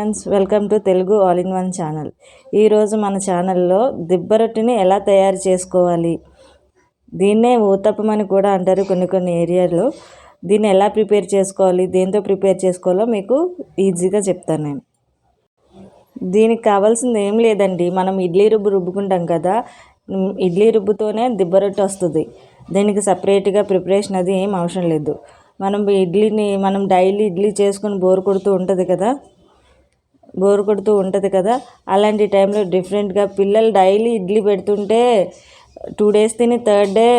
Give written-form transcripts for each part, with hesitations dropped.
Friends, welcome to Telugu all in one channel. ఈరోజు మన ఛానల్లో దిబ్బ రొట్టిని ఎలా తయారు చేసుకోవాలి, దీన్నే ఊతప్పం అని కూడా అంటారు కొన్ని ఏరియాలో. దీన్ని ఎలా ప్రిపేర్ చేసుకోవాలి, దేంతో ప్రిపేర్ చేసుకోవాలో మీకు ఈజీగా చెప్తాను నేను. దీనికి కావాల్సింది ఏం లేదండి, మనం ఇడ్లీ రుబ్బుకుంటాం కదా, ఇడ్లీ రుబ్బుతోనే దిబ్బ రొట్టె వస్తుంది. దీనికి సపరేట్గా ప్రిపరేషన్ అది ఏం అవసరం లేదు. మనం డైలీ ఇడ్లీ చేసుకొని బోర్ కొడుతూ ఉంటుంది కదా, అలాంటి టైంలో డిఫరెంట్గా పిల్లలు డైలీ ఇడ్లీ పెడుతుంటే 2 days తిని 3rd day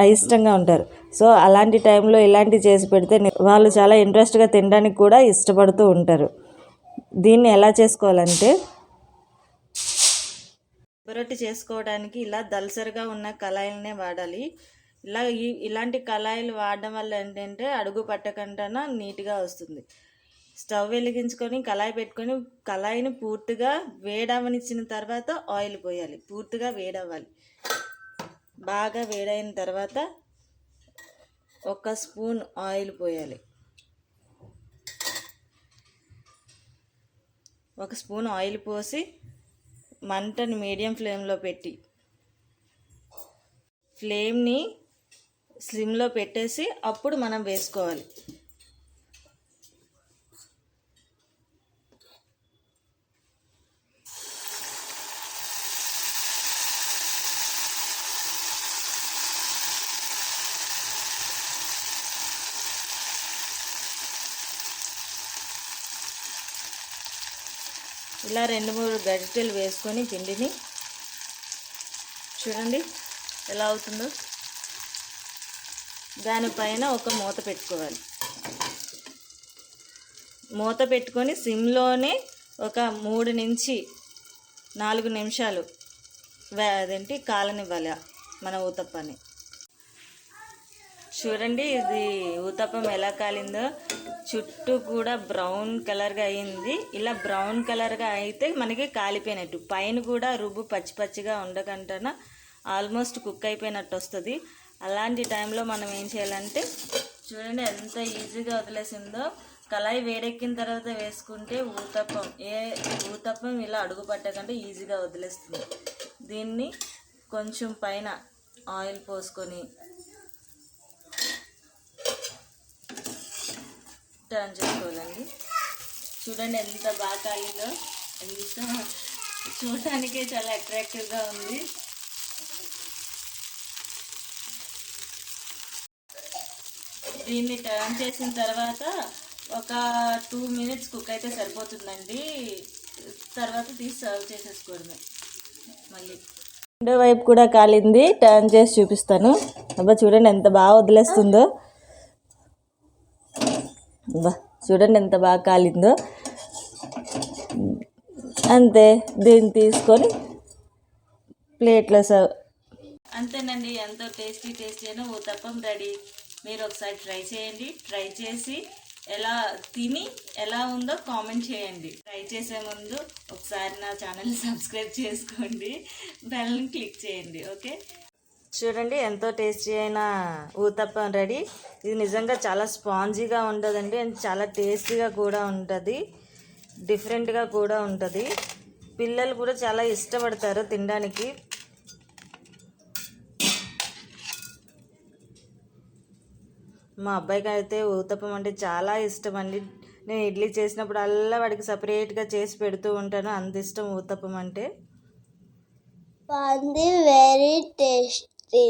అయిష్టంగా ఉంటారు. సో అలాంటి టైంలో ఇలాంటివి చేసి పెడితే వాళ్ళు చాలా ఇంట్రెస్ట్గా తినడానికి కూడా ఇష్టపడుతూ ఉంటారు. దీన్ని ఎలా చేసుకోవాలంటే, రొట్టె చేసుకోవడానికి ఇలా దల్సరిగా ఉన్న కళాయిలనే వాడాలి. ఇలాంటి కళాయిలు వాడడం వల్ల ఏంటంటే అడుగు పట్టకుండా నీట్గా వస్తుంది. స్టవ్ వెలిగించుకొని కళాయి పెట్టుకొని కళాయిని పూర్తిగా వేడవనిచ్చిన తర్వాత ఆయిల్ పోయాలి. పూర్తిగా వేడవ్వాలి. బాగా వేడైన తర్వాత 1 స్పూన్ ఆయిల్ పోయాలి. 1 స్పూన్ ఆయిల్ పోసి మంటని మీడియం ఫ్లేమ్లో పెట్టి ఫ్లేమ్ని స్లిమ్లో పెట్టేసి అప్పుడు మనం వేసుకోవాలి. ఇలా 2-3 గరిటెలు వేసుకొని పిండిని చూడండి ఎలా అవుతుందో. దానిపైన ఒక మూత పెట్టుకోవాలి. మూత పెట్టుకొని సిమ్లోనే ఒక 3 నుంచి 4 నిమిషాలు కాలనివ్వాలి మన ఊతప్పాన్ని. చూడండి ఇది ఊతప్పం ఎలా కాలిందో. చుట్టూ కూడా బ్రౌన్ కలర్గా అయింది. ఇలా బ్రౌన్ కలర్గా అయితే మనకి కాలిపోయినట్టు. పైన కూడా రుబ్బు పచ్చిగా ఉండకుండా ఆల్మోస్ట్ కుక్ అయిపోయినట్టు వస్తుంది. అలాంటి టైంలో మనం ఏం చేయాలంటే, చూడండి ఎంత ఈజీగా వదిలేసిందో. కళాయి వేడెక్కిన తర్వాత వేసుకుంటే ఊతప్పం ఇలా అడుగు పట్టకుండా ఈజీగా వదిలేస్తుంది. దీన్ని కొంచెం పైన ఆయిల్ పోసుకొని టర్న్ చేసుకోవాలండి. చూడండి ఎంత బాగా కాలిందో. చూడటానికే చాలా అట్రాక్టివ్గా ఉంది. దీన్ని టర్న్ చేసిన తర్వాత ఒక 2 minutes కుక్ అయితే సరిపోతుందండి. తర్వాత తీసి సర్వ్ చేసేసుకోవడమే. మళ్ళీ రెండో వైపు కూడా కాలింది, టర్న్ చేసి చూపిస్తాను. అబ్బా చూడండి ఎంత బాగా వదిలేస్తుందో. చూడండి ఎంత బాగా కాలిందో. అంతే, దీన్ని తీసుకొని ప్లేట్లో సర్వ్. అంతేనండి, ఎంతో టేస్టీ అయిన ఊతప్పం రెడీ. మీరు ఒకసారి ట్రై చేయండి. ట్రై చేసి తిని ఎలా ఉందో కామెంట్ చేయండి. ట్రై చేసే ముందు ఒకసారి నా ఛానల్ని సబ్స్క్రైబ్ చేసుకోండి, బెల్ని క్లిక్ చేయండి. ఓకే, చూడండి ఎంతో టేస్టీ అయిన ఊతప్పం రెడీ. ఇది నిజంగా చాలా స్పాంజీగా ఉంటుందండి, అండ్ చాలా టేస్టీగా కూడా ఉంటుంది, డిఫరెంట్గా కూడా ఉంటుంది. పిల్లలు కూడా చాలా ఇష్టపడతారు తినడానికి. మా అబ్బాయికి అయితే ఊతప్పం అంటే చాలా ఇష్టం అండి. నేను ఇడ్లీ చేసినప్పుడు అల్లా వాడికి సపరేట్గా చేసి పెడుతూ ఉంటాను, అంత ఇష్టం ఊతప్పం అంటే. Very tasty.